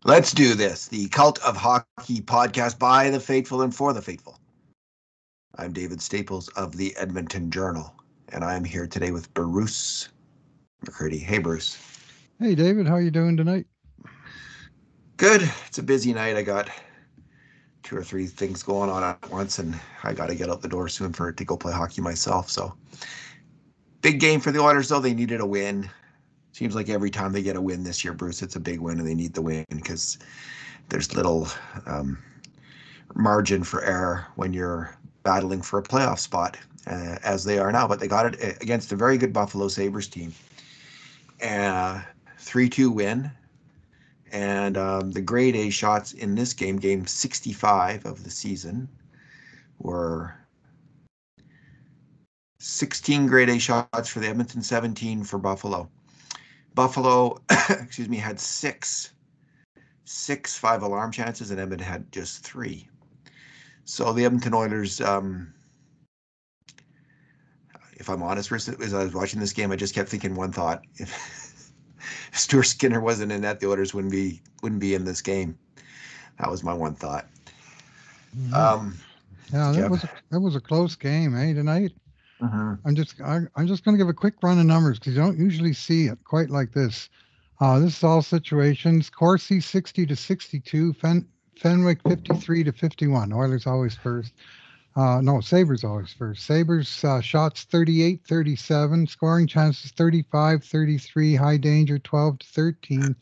Let's do this. The Cult of Hockey podcast by the faithful and for the faithful. I'm David Staples of the Edmonton Journal, and I'm here today with Bruce McCurdy. Hey, Bruce. Hey, David. How are you doing tonight? Good. It's a busy night. I got 2 or 3 things going on at once, and I got to get out the door soon to go play hockey myself. So, big game for the Oilers, though. They needed a win. Seems like every time they get a win this year, Bruce, it's a big win, and they need the win because there's little margin for error when you're battling for a playoff spot, as they are now. But they got it against a very good Buffalo Sabres team. 3-2 win. And the grade A shots in this game 65 of the season, were 16 grade A shots for the Edmonton, 17 for Buffalo. Buffalo, had six 5-alarm chances, and Edmonton had just 3. So the Edmonton Oilers, if I'm honest, as I was watching this game, I just kept thinking one thought: if Stuart Skinner wasn't in that, the Oilers wouldn't be in this game. That was my one thought. Mm-hmm. That was a close game, tonight. Mm-hmm. I'm just going to give a quick run of numbers because you don't usually see it quite like this. This is all situations. Corsi 60-62, Fenwick 53-51. Oilers always first. Sabres always first. Sabres shots 38-37, scoring chances 35-33, high danger 12-13,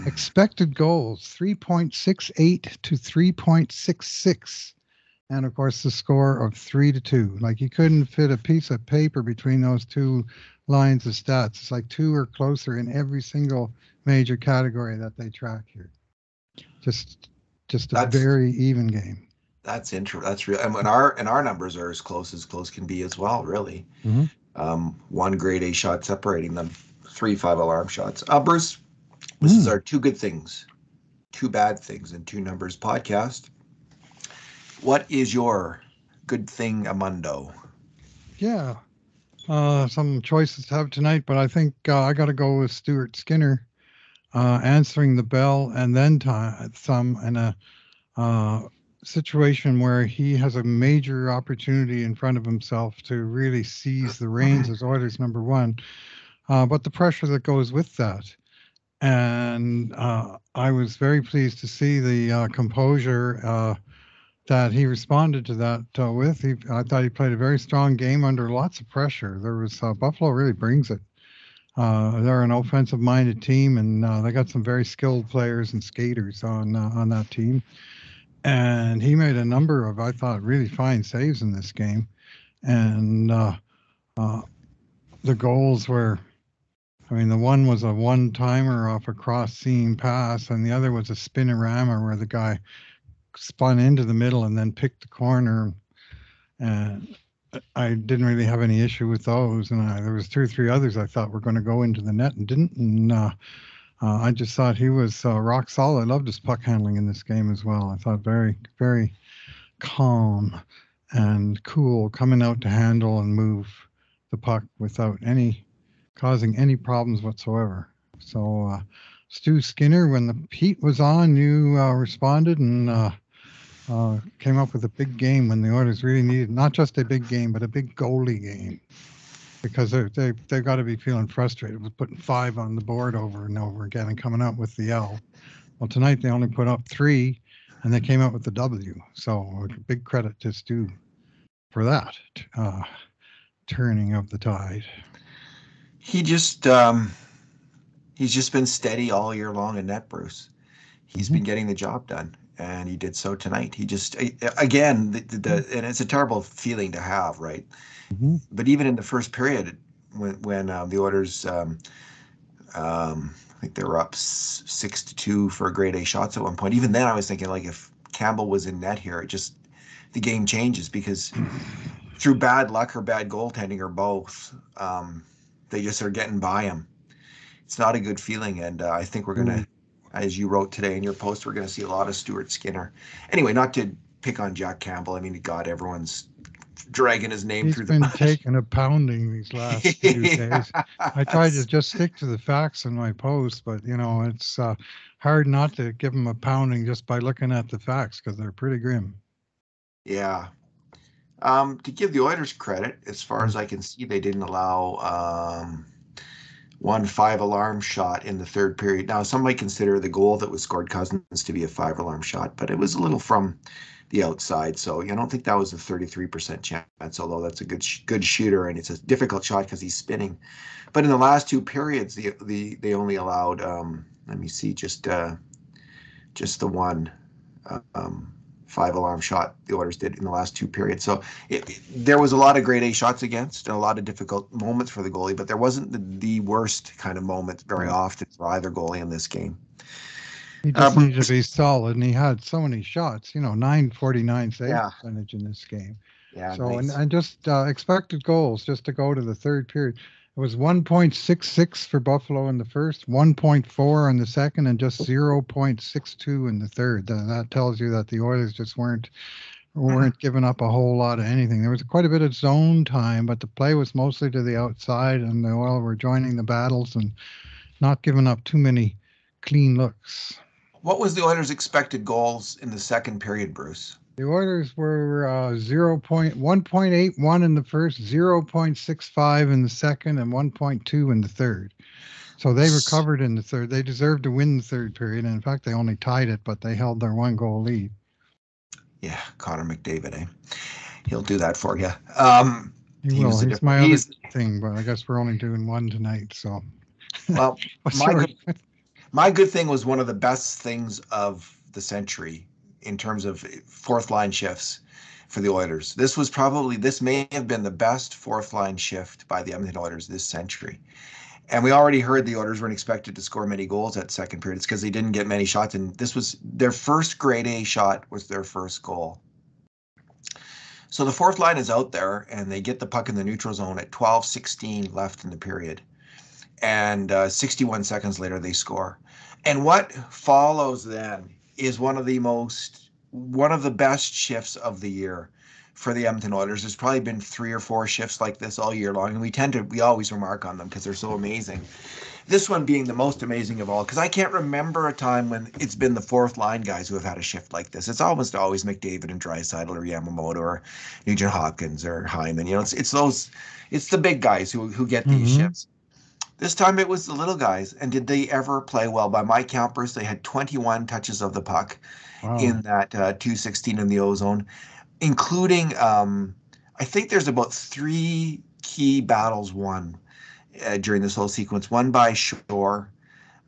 expected goals 3.68 to 3.66, and of course the score of 3-2. Like you couldn't fit a piece of paper between those two lines of stats. It's like 2 or closer in every single major category that they track here. Just a very even game. That's interesting. That's real. And our numbers are as close can be as well, really. Mm-hmm. 1 grade A shot separating them, 3 5-alarm shots. Bruce, this is our 2 good things, 2 bad things, and 2 numbers podcast. What is your good thing, Amundo? Yeah, some choices to have tonight, but I think I got to go with Stuart Skinner answering the bell, and then some in a situation where he has a major opportunity in front of himself to really seize the reins as Oilers number 1, but the pressure that goes with that. And I was very pleased to see the composure that he responded to that with. I thought he played a very strong game under lots of pressure. There was Buffalo really brings it. They're an offensive-minded team, and they got some very skilled players and skaters on that team. And he made a number of, I thought, really fine saves in this game. And the goals were, the one was a one-timer off a cross-seam pass, and the other was a spinorama where the guy spun into the middle and then picked the corner. And I didn't really have any issue with those. And there was 2 or 3 others I thought were going to go into the net and didn't. And I just thought he was rock solid. I loved his puck handling in this game as well. I thought very, very calm and cool, coming out to handle and move the puck without causing any problems whatsoever. So Stu Skinner, when the heat was on, you responded and came up with a big game when the Oilers really needed not just a big game, but a big goalie game. Because they've got to be feeling frustrated with putting 5 on the board over and over again and coming out with the L. Well, tonight they only put up 3, and they came out with the W. So big credit to Stu for that turning of the tide. He just he's just been steady all year long in net, Bruce. He's been getting the job done, and he did so tonight. He just again and it's a terrible feeling to have, right? Mm-hmm. But even in the first period, when the Oilers, I think they were up 6-2 for grade A shots at one point. Even then, I was thinking, like, if Campbell was in net here, the game changes, because through bad luck or bad goaltending or both, they just are getting by him. It's not a good feeling, and I think we're gonna, as you wrote today in your post, we're gonna see a lot of Stuart Skinner. Anyway, not to pick on Jack Campbell. God, everyone's dragging his name He's through the been mud. taking a pounding these last few days. I try to Yes. just stick to the facts in my post, but it's hard not to give him a pounding just by looking at the facts because they're pretty grim. Yeah. To give the Oilers credit, as far Mm. as I can see, they didn't allow one five-alarm shot in the third period. Now, some might consider the goal that was scored Cousins to be a five-alarm shot, but it was a little from the outside. So I don't think that was a 33% chance, although that's a good shooter, and it's a difficult shot because he's spinning. But in the last two periods, they only allowed let me see, just the one um, five-alarm shot the Oilers did in the last two periods. So there was a lot of grade A shots against and a lot of difficult moments for the goalie, but there wasn't the worst kind of moment very Yeah. often for either goalie in this game. He just needed to Bruce, be solid, and he had so many shots. 949 save yeah, percentage in this game. yeah, So and nice. and just expected goals just to go to the third period. It was 1.66 for Buffalo in the first, 1.4 in the second, and just 0.62 in the third. That tells you that the Oilers just weren't giving up a whole lot of anything. There was quite a bit of zone time, but the play was mostly to the outside, and the Oilers were joining the battles and not giving up too many clean looks. What was the Oilers' expected goals in the second period, Bruce? The Oilers were 1.81 in the first, 0.65 in the second, and 1.2 in the third. So they recovered in the third. They deserved to win the third period. And in fact, they only tied it, but they held their one goal lead. Yeah, Connor McDavid, eh? He'll do that for you. He He will. was a He's different. my other He's thing, but I guess we're only doing one tonight. So well, what's my your good My good thing was one of the best things of the century in terms of fourth line shifts for the Oilers. This may have been the best fourth line shift by the Edmonton Oilers this century. And we already heard the Oilers weren't expected to score many goals at second period. It's because they didn't get many shots. And this was their first grade A shot was their first goal. So the fourth line is out there and they get the puck in the neutral zone at 12:16 left in the period. And 61 seconds later they score. And what follows then is one of the best shifts of the year for the Edmonton Oilers. There's probably been three or four shifts like this all year long, and we always remark on them because they're so amazing. This one being the most amazing of all, because I can't remember a time when it's been the fourth line guys who have had a shift like this. It's almost always McDavid and Draisaitl or Yamamoto or Nugent Hopkins or Hyman. It's the big guys who get these mm-hmm. shifts. This time it was the little guys. And did they ever play well? By my count, Bruce, they had 21 touches of the puck Wow. in that 216 in the ozone, including, I think there's about three key battles won during this whole sequence. One by Shore,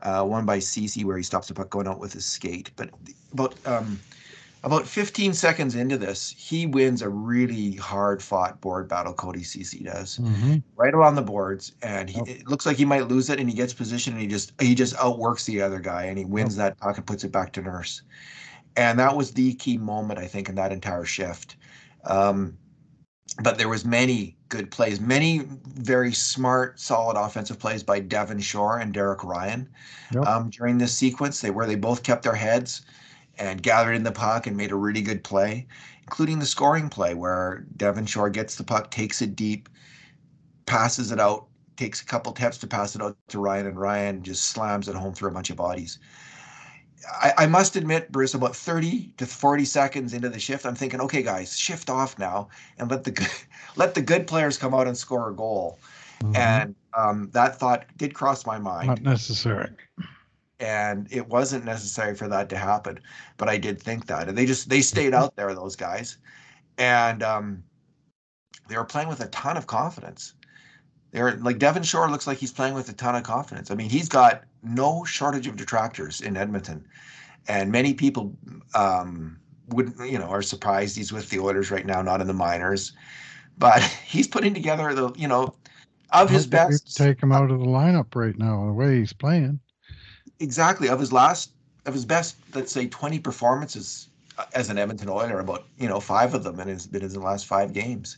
one by Cece, where he stops the puck going out with his skate. But about about 15 seconds into this, he wins a really hard fought board battle. Cody Cece does Mm-hmm. right along the boards, and Yep. it looks like he might lose it, and he gets position, and he just outworks the other guy, and he Yep. wins that puck and puts it back to Nurse. And that was the key moment, I think, in that entire shift. Um, but there was many good plays, many very smart, solid offensive plays by Devon Shore and Derek Ryan Yep. during this sequence. They both kept their heads and gathered in the puck and made a really good play, including the scoring play where Devon Shore gets the puck, takes it deep, passes it out, takes a couple taps to pass it out to Ryan, and Ryan just slams it home through a bunch of bodies. I must admit, Bruce, about 30 to 40 seconds into the shift, I'm thinking, okay, guys, shift off now and let the good players come out and score a goal. Mm-hmm. And that thought did cross my Not mind, necessary. and it wasn't necessary for that to happen, but I did think that, and they stayed out there, those guys, and they were playing with a ton of confidence. They're like Devon Shore looks like he's playing with a ton of confidence. I mean, he's got no shortage of detractors in Edmonton, and many people wouldn't, are surprised he's with the Oilers right now, not in the minors. But he's putting together of Hard his for you to best, take him out of the lineup right now, the way he's playing. exactly of his best, let's say 20 performances as an Edmonton Oiler. About five of them in his last five games.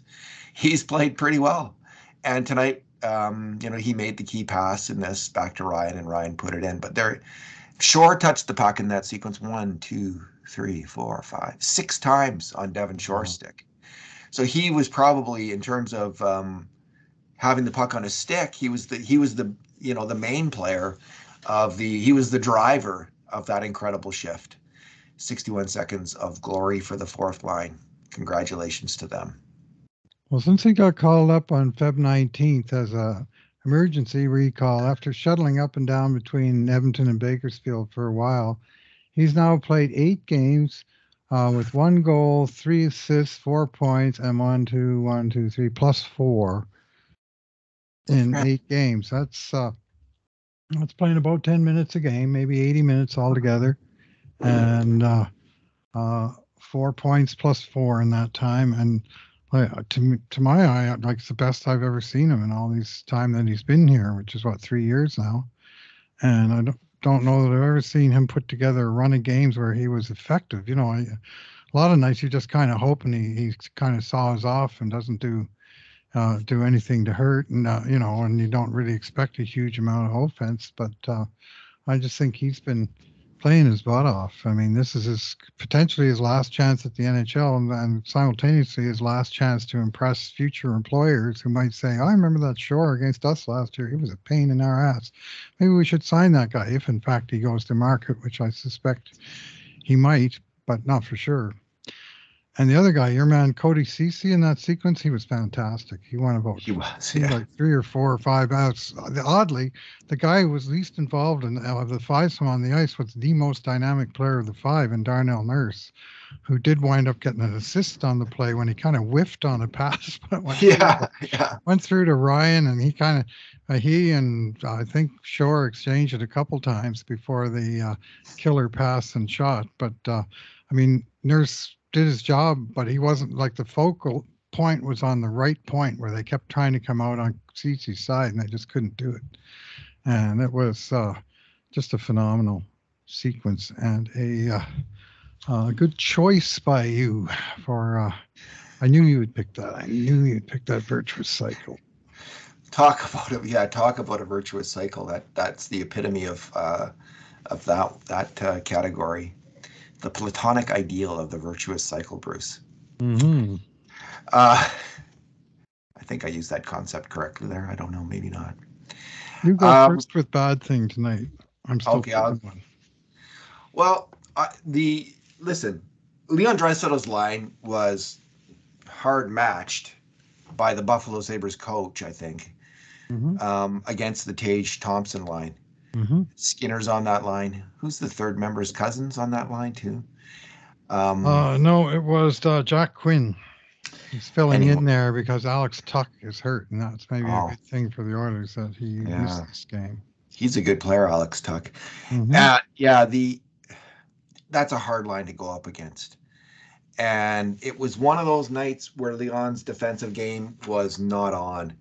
He's played pretty well, and tonight, he made the key pass in this back to Ryan, and Ryan put it in. But Shore touched the puck in that sequence one, two, three, four, five, six times on Devon Shore's Wow. stick. So he was probably, in terms of having the puck on his stick, he was the the main player he was the driver of that incredible shift. 61 seconds of glory for the fourth line. Congratulations to them. Well, since he got called up on Feb 19th as a emergency recall after shuttling up and down between Edmonton and Bakersfield for a while, he's now played 8 games with 1 goal, 3 assists, 4 points, and 1, 2, 1, 2, 3 plus 4 in 8 games. That's playing about 10 minutes a game, maybe 80 minutes altogether, and 4 points plus 4 in that time. And to my eye, like it's the best I've ever seen him in all this time that he's been here, which is what, 3 years now. And I don't know that I've ever seen him put together a run of games where he was effective. A lot of nights you're just kind of hoping he kind of saws off and doesn't do anything to hurt, and and you don't really expect a huge amount of offense. But I just think he's been playing his butt off. I mean, this is potentially his last chance at the NHL, and simultaneously his last chance to impress future employers who might say, "I remember that Shore against us last year. He was a pain in our ass. Maybe we should sign that guy if, in fact, he goes to market," which I suspect he might, but not for sure. And the other guy, your man Cody Ceci, in that sequence, he was fantastic. He won about He was, seemed yeah. like 3 or 4 or 5 outs. Oddly, the guy who was least involved in of the fivesome on the ice was the most dynamic player of the five, in Darnell Nurse, who did wind up getting an assist on the play when he kind of whiffed on a pass, but Yeah, yeah. went through to Ryan, and he and I think Shore exchanged it a couple times before the killer pass and shot. But I mean, Nurse did his job, but he wasn't like the focal point was on the right point where they kept trying to come out on Cece's side and they just couldn't do it. And it was just a phenomenal sequence and a good choice by you for. I knew you would pick that. I knew you'd pick that virtuous cycle. Talk about it. Yeah, talk about a virtuous cycle. That's the epitome of that category. The platonic ideal of the virtuous cycle, Bruce. Mm-hmm. Uh, I think I used that concept correctly there. I don't know, maybe not. You go Um, first with bad thing tonight. I'm still okay, picking one. well, the listen, Leon Draisaitl's line was hard matched by the Buffalo Sabres coach, I think, Mm-hmm. against the Tage Thompson line. Mm-hmm. Skinner's on that line. Who's the third member's cousins on that line too? Um, No, it was Jack Quinn. He's filling anyway, in there because Alex Tuck is hurt, and that's maybe a oh good thing for the Oilers that he yeah, missed this game. he's a good player, Alex Tuck. Mm-hmm. Yeah, that's a hard line to go up against. And it was one of those nights where Leon's defensive game was not on.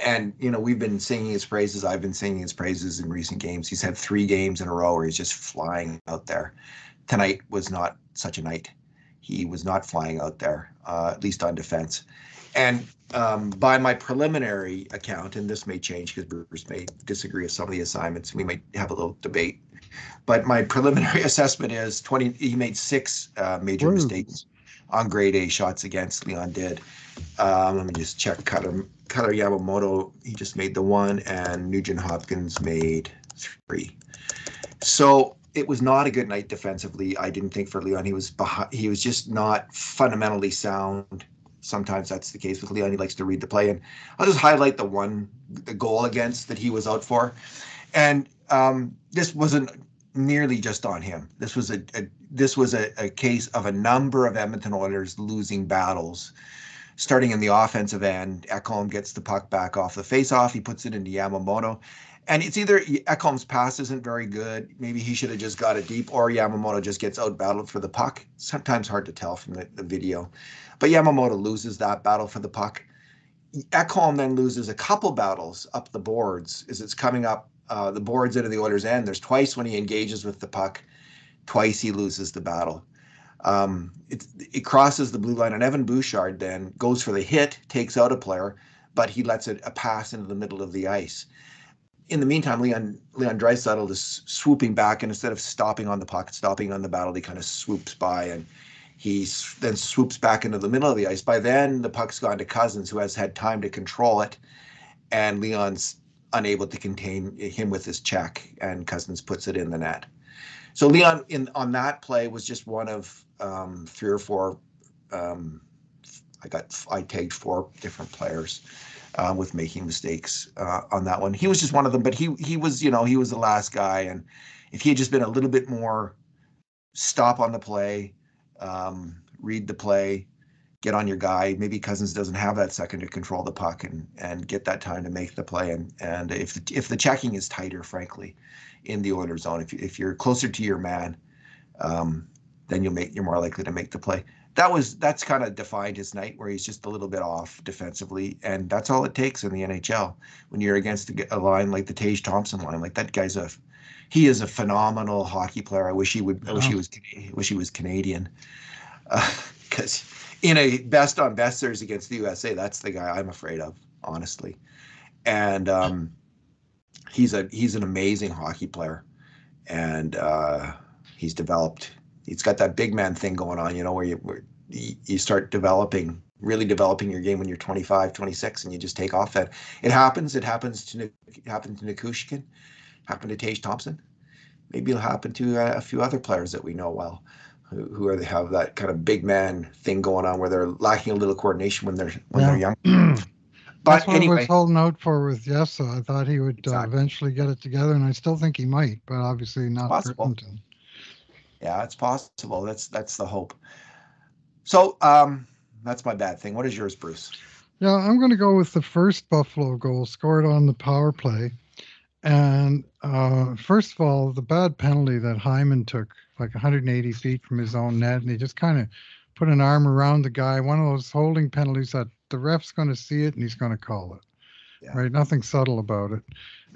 And, we've been singing his praises. I've been singing his praises in recent games. He's had 3 games in a row where he's just flying out there. Tonight was not such a night. He was not flying out there, at least on defense. And by my preliminary account, and this may change because Bruce may disagree with some of the assignments, we might have a little debate. But my preliminary assessment is he made 6 major Whoa. mistakes on grade A shots against. Leon did. Let me just check. Cutter Yamamoto, he just made the 1, and Nugent Hopkins made 3. So it was not a good night defensively. I didn't think for Leon. He was just not fundamentally sound. Sometimes that's the case with Leon. He likes to read the play, and I'll just highlight the goal against that he was out for. And this wasn't nearly just on him. This was a case of a number of Edmonton Oilers losing battles. Starting in the offensive end, Ekholm gets the puck back off the faceoff. He puts it into Yamamoto. And it's either Ekholm's pass isn't very good, maybe he should have just got it deep, or Yamamoto just gets out-battled for the puck. Sometimes hard to tell from the video. But Yamamoto loses that battle for the puck. Ekholm then loses a couple battles up the boards as it's coming up the boards into the Oilers' end. There's twice when he engages with the puck. Twice he loses the battle. It crosses the blue line, and Evan Bouchard then goes for the hit, takes out a player, but he lets a pass into the middle of the ice. In the meantime, Leon Draisaitl is swooping back, and instead of stopping on the puck, stopping on the battle, he kind of swoops by, and Then swoops back into the middle of the ice. By then, the puck's gone to Cousins, who has had time to control it, and Leon's unable to contain him with his check, and Cousins puts it in the net. So Leon on that play was just one of 3 or 4. I tagged 4 different players with making mistakes on that one. He was just one of them, but he was he was the last guy, and if he had just been a little bit more stop on the play, read the play, get on your guy. Maybe Cousins doesn't have that second to control the puck and get that time to make the play. And if the checking is tighter, frankly, in the Oilers zone, if you're closer to your man, then you're more likely to make the play. That's kind of defined his night, where he's just a little bit off defensively, and that's all it takes in the NHL when you're against a line like the Tage Thompson line. Like, that guy's he is a phenomenal hockey player. I wish he was Canadian, because in a best on best series against the USA, that's the guy I'm afraid of, honestly. And he's an amazing hockey player, and he's developed. He's got that big man thing going on, where you start really developing your game when you're 25, 26, and you just take off. That it happens. It happened to Nikushkin, happened to Tage Thompson. Maybe it'll happen to a few other players that we know well, who have that kind of big man thing going on, where they're lacking a little coordination when they're young. That's what anyway, I was holding out for with Yessa. I thought he would exactly. eventually get it together, and I still think he might, but obviously not for Edmonton. Yeah, it's possible. That's the hope. So that's my bad thing. What is yours, Bruce? Yeah, I'm going to go with the first Buffalo goal scored on the power play. And first of all, the bad penalty that Hyman took, like 180 feet from his own net, and he just kind of put an arm around the guy. One of those holding penalties that the ref's going to see it and he's going to call it. Yeah. Right? Nothing subtle about it.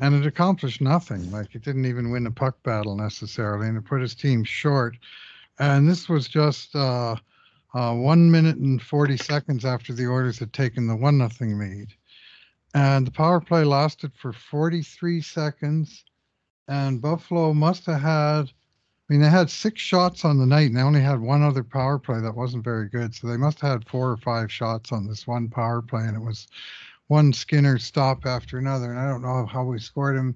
And it accomplished nothing. Like, it didn't even win a puck battle necessarily, and it put his team short. And this was just 1 minute and 40 seconds after the Oilers had taken the 1-0 lead. And the power play lasted for 43 seconds. And Buffalo must have had, they had 6 shots on the night, and they only had one other power play that wasn't very good. So they must have had 4 or 5 shots on this one power play, and it was one Skinner stop after another. And I don't know how we scored him.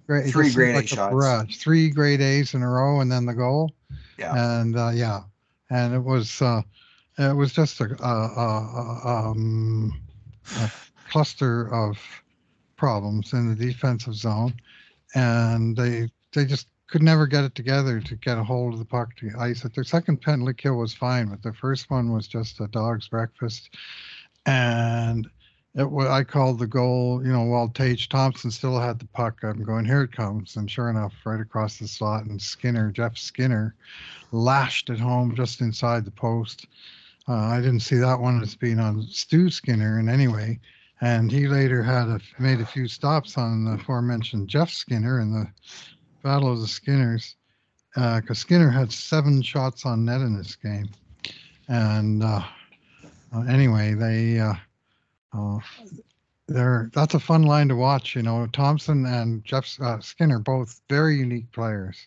Great, 3 grade A shots. Barrage. 3 grade A's in a row, and then the goal. Yeah. And and it was just a cluster of problems in the defensive zone, and they just could never get it together to get a hold of the puck to ice it. Their second penalty kill was fine, but the first one was just a dog's breakfast. And I called the goal, while Tage Thompson still had the puck. I'm going, here it comes. And sure enough, right across the slot, and Jeff Skinner, lashed it home just inside the post. I didn't see that one as being on Stu Skinner in any way. And he later made a few stops on the aforementioned Jeff Skinner in the Battle of the Skinners, because Skinner had 7 shots on net in this game. And anyway, that's a fun line to watch. Thompson and Jeff Skinner, both very unique players.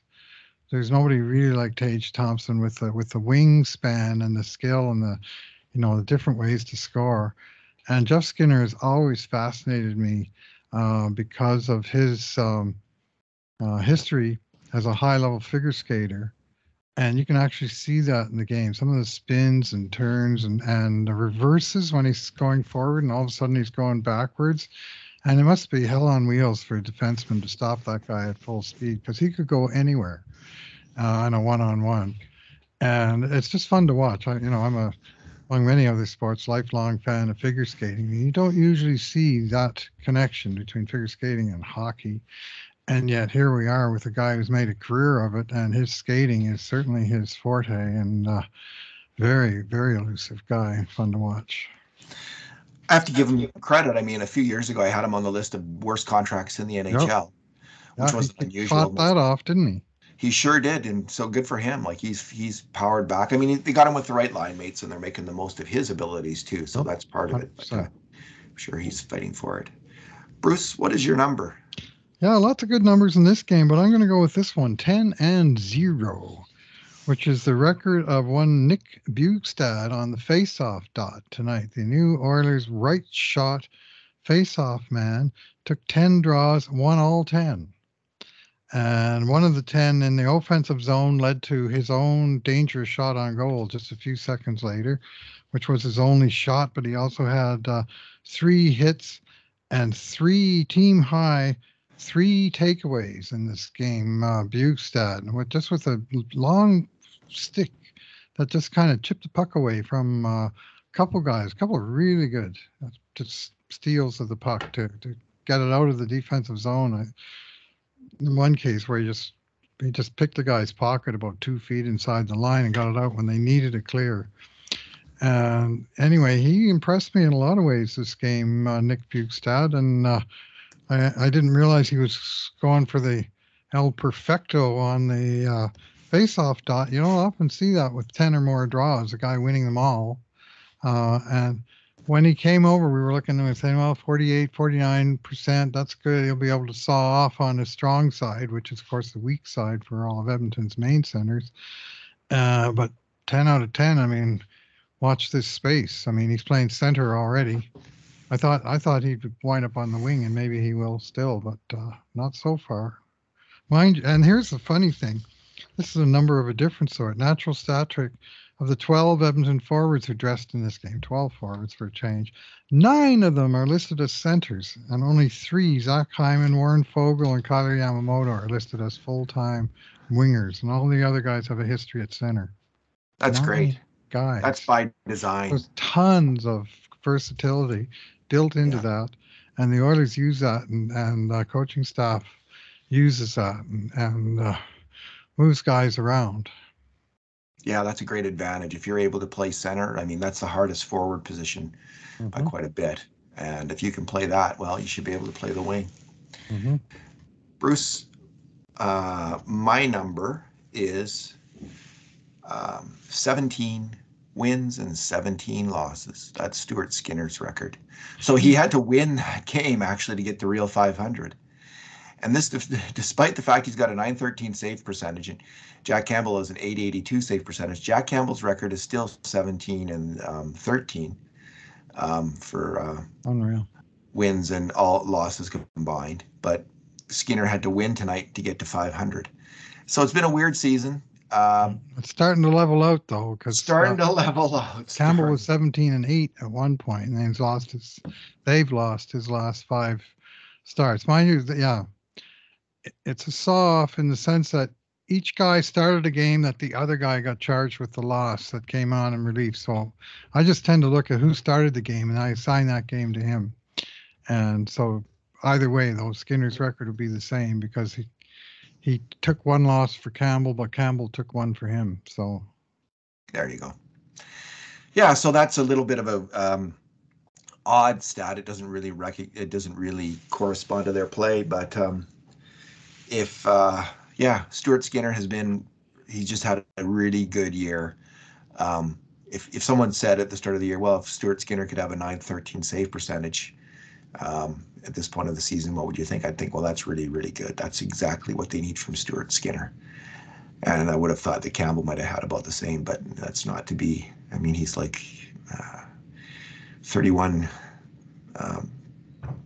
There's nobody really like Tage Thompson with the wingspan and the skill and the different ways to score. And Jeff Skinner has always fascinated me because of his history as a high-level figure skater. And you can actually see that in the game. Some of the spins and turns and the reverses when he's going forward, and all of a sudden he's going backwards. And it must be hell on wheels for a defenseman to stop that guy at full speed, because he could go anywhere on a one-on-one. And it's just fun to watch. I'm among many other sports, lifelong fan of figure skating. You don't usually see that connection between figure skating and hockey. And yet here we are with a guy who's made a career of it, and his skating is certainly his forte, and very, very elusive guy, fun to watch. I have to give him credit. I mean, a few years ago, I had him on the list of worst contracts in the NHL, which was unusual. He fought that off, didn't he? He sure did, and so good for him. Like, he's powered back. I mean, they got him with the right line mates, and they're making the most of his abilities too. So that's part of it. But, I'm sure he's fighting for it. Bruce, what is your number? Yeah, lots of good numbers in this game, but I'm going to go with this one, 10-0. which is the record of one Nick Bugstad on the face-off dot tonight. The new Oilers right shot face-off man took 10 draws, won all 10. And one of the 10 in the offensive zone led to his own dangerous shot on goal just a few seconds later, which was his only shot. But he also had 3 hits and 3 takeaways in this game. Bugstad, with a long stick that just kind of chipped the puck away from a couple guys, a couple of really good just steals of the puck to get it out of the defensive zone. In one case where he just picked the guy's pocket about 2 feet inside the line and got it out when they needed it clear. And anyway, he impressed me in a lot of ways this game, Nick Bugstad, and I didn't realize he was going for the El Perfecto on the face-off dot. You don't often see that with 10 or more draws, a guy winning them all. And when he came over, we were looking at him and saying, well, 48, 49%, that's good. He'll be able to saw off on his strong side, which is, of course, the weak side for all of Edmonton's main centers. But 10 out of 10, I mean, watch this space. I mean, he's playing center already. I thought he'd wind up on the wing, and maybe he will still, but not so far. And here's the funny thing. This is a number of a different sort. Natural stat trick. Of the 12 Edmonton forwards who dressed in this game, 12 forwards for a change, 9 of them are listed as centers, and only 3, Zach Hyman, Warren Fogle, and Kyler Yamamoto, are listed as full-time wingers, and all the other guys have a history at center. That's 9 great. guys. That's by design. There's tons of versatility built into that, and the Oilers use that, and coaching staff uses that, and moves guys around. Yeah, that's a great advantage. If you're able to play center, I mean, that's the hardest forward position by quite a bit. And if you can play that, well, you should be able to play the wing. Bruce, my number is 17 wins and 17 losses. That's Stuart Skinner's record. So he had to win that game, actually, to get the real 500. And this, despite the fact he's got a .913 save percentage, and Jack Campbell has an .882 save percentage. Jack Campbell's record is still 17 and 13 for unreal wins and all losses combined. But Skinner had to win tonight to get to 500. So it's been a weird season. It's starting to level out, though, because Campbell was 17 and 8 at one point, and they've lost his last 5 starts. Mind you, it's a saw-off in the sense that each guy started a game that the other guy got charged with the loss that came on in relief. So I just tend to look at who started the game, and I assign that game to him. And so either way, though, Skinner's record would be the same because he took 1 loss for Campbell, but Campbell took 1 for him. So there you go. Yeah, so that's a little bit of a odd stat. It doesn't really correspond to their play, but Stuart Skinner he's just had a really good year. If someone said at the start of the year, well, if Stuart Skinner could have a .913 save percentage at this point of the season, what would you think? I'd think, well, that's really, really good. That's exactly what they need from Stuart Skinner. And I would have thought that Campbell might have had about the same, but that's not to be. I mean, he's like 31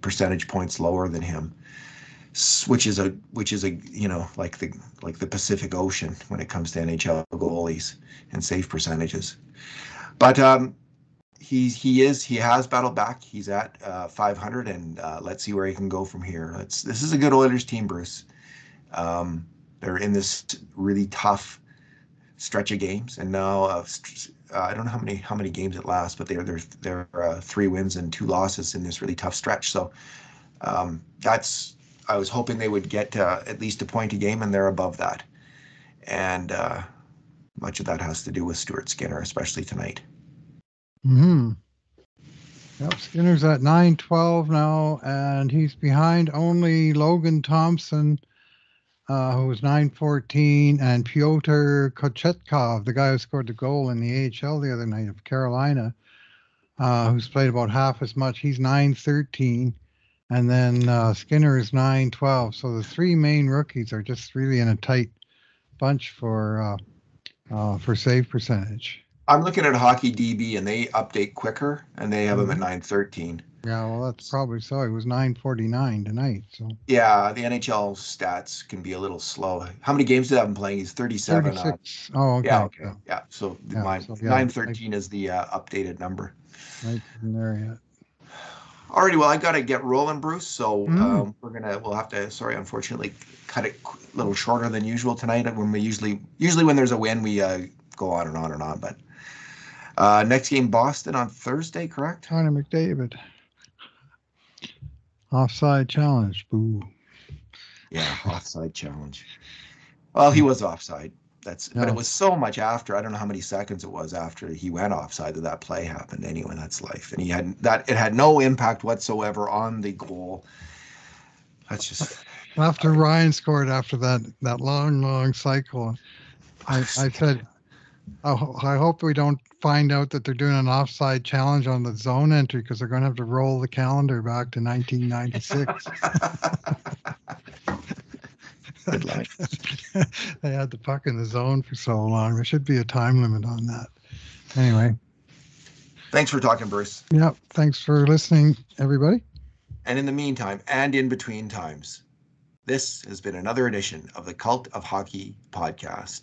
percentage points lower than him, which is a like the Pacific Ocean when it comes to NHL goalies and save percentages. But he has battled back. He's at 500, and let's see where he can go from here. This is a good Oilers team, Bruce. They're in this really tough stretch of games, and now I don't know how many games it lasts, but they're 3 wins and 2 losses in this really tough stretch. So I was hoping they would get at least a point a game, and they're above that. And much of that has to do with Stuart Skinner, especially tonight. Yep, Skinner's at 9-12 now, and he's behind only Logan Thompson, who was 9-14, and Pyotr Kochetkov, the guy who scored the goal in the AHL the other night of Carolina, who's played about half as much. He's 9-13. And then Skinner is 9-12. So the 3 main rookies are just really in a tight bunch for for save percentage. I'm looking at Hockey DB and they update quicker and they have him at Hmm. 913. Yeah, well, that's probably so. It was 949 tonight, so Yeah, the NHL stats can be a little slow. How many games did I have him playing? He's 37. 36. Oh, Yeah, okay. okay. Yeah, Yeah. So yeah. mine So yeah, 913 is the updated number. night isn't there yet. Alrighty, well, I got to get rolling, Bruce. So Mm. we'll have to, sorry, unfortunately, cut it a little shorter than usual tonight. When we usually when there's a win, we go on and on and on. But next game, Boston on Thursday, correct? Connor McDavid, offside challenge. Boo. Yeah, offside challenge. Well, he was offside. But it Yeah. was so much after. I don't know how many seconds it was after he went offside that play happened. Anyway, that's life. And it had no impact whatsoever on the goal. That's just After Ryan scored after that long cycle, I said, I hope we don't find out that they're doing an offside challenge on the zone entry because they're going to have to roll the calendar back to 1996. good line. They had the puck in the zone for so long. There should be a time limit on that. Anyway, Thanks for talking, Bruce. yeah, thanks for listening, everybody. And in the meantime, and in between times, this has been another edition of the Cult of Hockey podcast.